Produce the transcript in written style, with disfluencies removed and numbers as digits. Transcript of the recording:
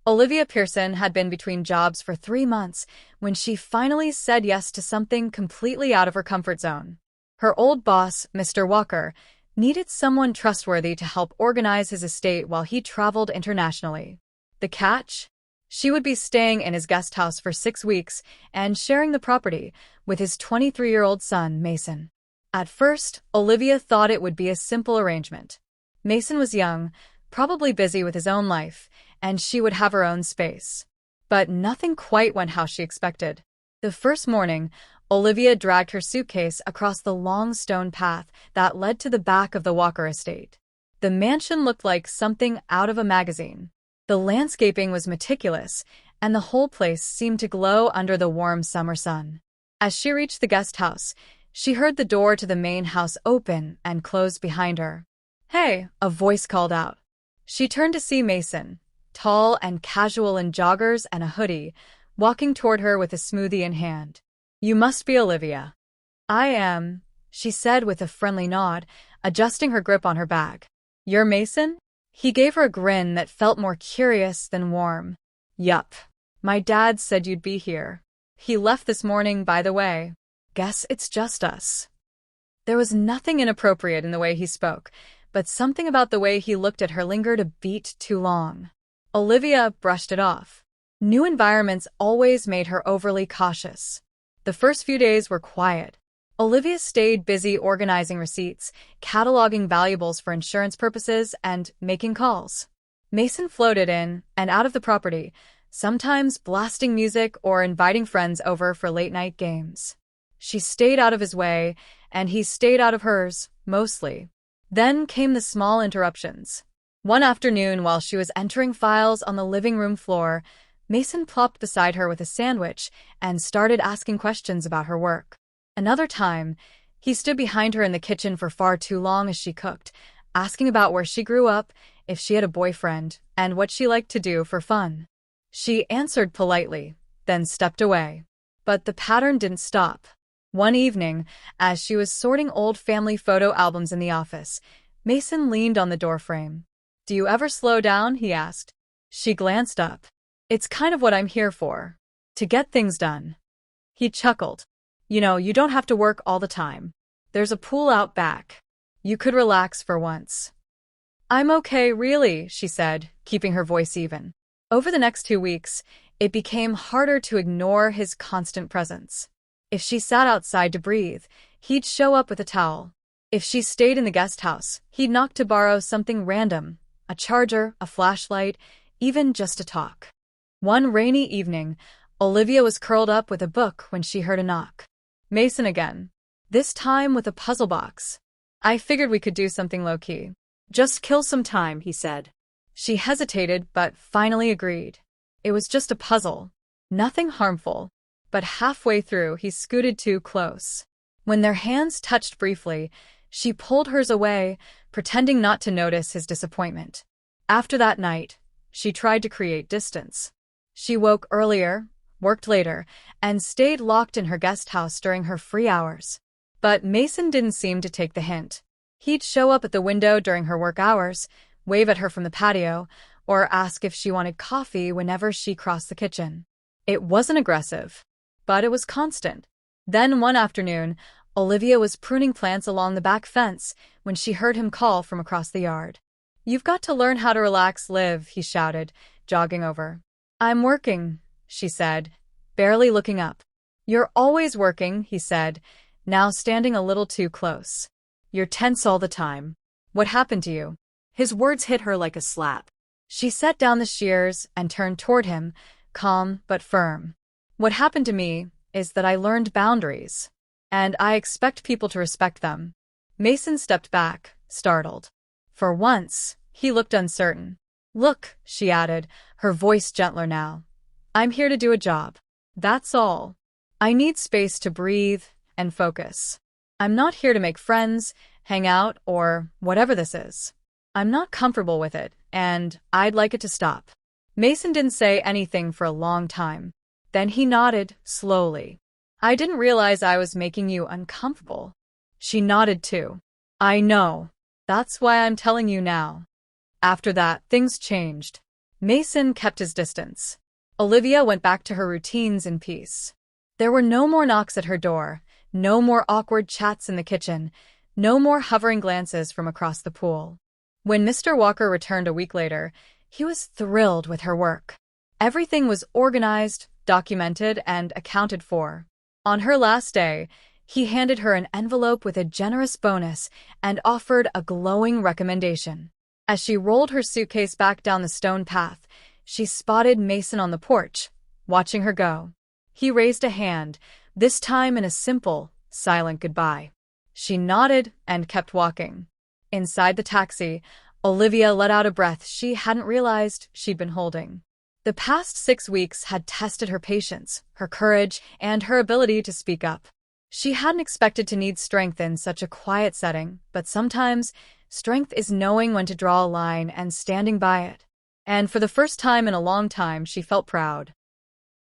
Olivia Pearson had been between jobs for 3 months when she finally said yes to something completely out of her comfort zone. Her old boss, Mr. Walker, needed someone trustworthy to help organize his estate while he traveled internationally. The catch? She would be staying in his guest house for 6 weeks and sharing the property with his 23-year-old son, Mason. At first, Olivia thought it would be a simple arrangement. Mason was young, probably busy with his own life, and she would have her own space. But nothing quite went how she expected. The first morning, Olivia dragged her suitcase across the long stone path that led to the back of the Walker estate. The mansion looked like something out of a magazine. The landscaping was meticulous, and the whole place seemed to glow under the warm summer sun. As she reached the guest house, she heard the door to the main house open and close behind her. "Hey," a voice called out. She turned to see Mason, tall and casual in joggers and a hoodie, walking toward her with a smoothie in hand. "You must be Olivia." "I am," she said with a friendly nod, adjusting her grip on her bag. "You're Mason?" He gave her a grin that felt more curious than warm. "Yup. My dad said you'd be here. He left this morning, by the way. Guess it's just us." There was nothing inappropriate in the way he spoke, but something about the way he looked at her lingered a beat too long. Olivia brushed it off. New environments always made her overly cautious. The first few days were quiet. Olivia stayed busy organizing receipts, cataloging valuables for insurance purposes, and making calls. Mason floated in and out of the property, sometimes blasting music or inviting friends over for late-night games. She stayed out of his way, and he stayed out of hers, mostly. Then came the small interruptions. One afternoon, while she was entering files on the living room floor, Mason plopped beside her with a sandwich and started asking questions about her work. Another time, he stood behind her in the kitchen for far too long as she cooked, asking about where she grew up, if she had a boyfriend, and what she liked to do for fun. She answered politely, then stepped away. But the pattern didn't stop. One evening, as she was sorting old family photo albums in the office, Mason leaned on the doorframe. "Do you ever slow down?" he asked. She glanced up. "It's kind of what I'm here for. To get things done." He chuckled. You don't have to work all the time. There's a pool out back. You could relax for once." "I'm okay, really," she said, keeping her voice even. Over the next 2 weeks, it became harder to ignore his constant presence. If she sat outside to breathe, he'd show up with a towel. If she stayed in the guest house, he'd knock to borrow something random, a charger, a flashlight, even just to talk. One rainy evening, Olivia was curled up with a book when she heard a knock. Mason again. This time with a puzzle box. "I figured we could do something low-key. Just kill some time," he said. She hesitated, but finally agreed. It was just a puzzle. Nothing harmful. But halfway through, he scooted too close. When their hands touched briefly, she pulled hers away, pretending not to notice his disappointment. After that night, she tried to create distance. She woke earlier, worked later, and stayed locked in her guest house during her free hours. But Mason didn't seem to take the hint. He'd show up at the window during her work hours, wave at her from the patio, or ask if she wanted coffee whenever she crossed the kitchen. It wasn't aggressive, but it was constant. Then one afternoon, Olivia was pruning plants along the back fence when she heard him call from across the yard. "You've got to learn how to relax, Liv," he shouted, jogging over. "I'm working," she said, barely looking up. "You're always working," he said, now standing a little too close. "You're tense all the time. What happened to you?" His words hit her like a slap. She set down the shears and turned toward him, calm but firm. "What happened to me is that I learned boundaries, and I expect people to respect them." Mason stepped back, startled. For once, he looked uncertain. "Look," she added, her voice gentler now. "I'm here to do a job. That's all. I need space to breathe and focus. I'm not here to make friends, hang out, or whatever this is. I'm not comfortable with it, and I'd like it to stop." Mason didn't say anything for a long time. Then he nodded, slowly. "I didn't realize I was making you uncomfortable." She nodded too. "I know. That's why I'm telling you now." After that, things changed. Mason kept his distance. Olivia went back to her routines in peace. There were no more knocks at her door, no more awkward chats in the kitchen, no more hovering glances from across the pool. When Mr. Walker returned a week later, he was thrilled with her work. Everything was organized, documented, and accounted for. On her last day, he handed her an envelope with a generous bonus and offered a glowing recommendation. As she rolled her suitcase back down the stone path, she spotted Mason on the porch, watching her go. He raised a hand, this time in a simple, silent goodbye. She nodded and kept walking. Inside the taxi, Olivia let out a breath she hadn't realized she'd been holding. The past 6 weeks had tested her patience, her courage, and her ability to speak up. She hadn't expected to need strength in such a quiet setting, but sometimes strength is knowing when to draw a line and standing by it. And for the first time in a long time, she felt proud.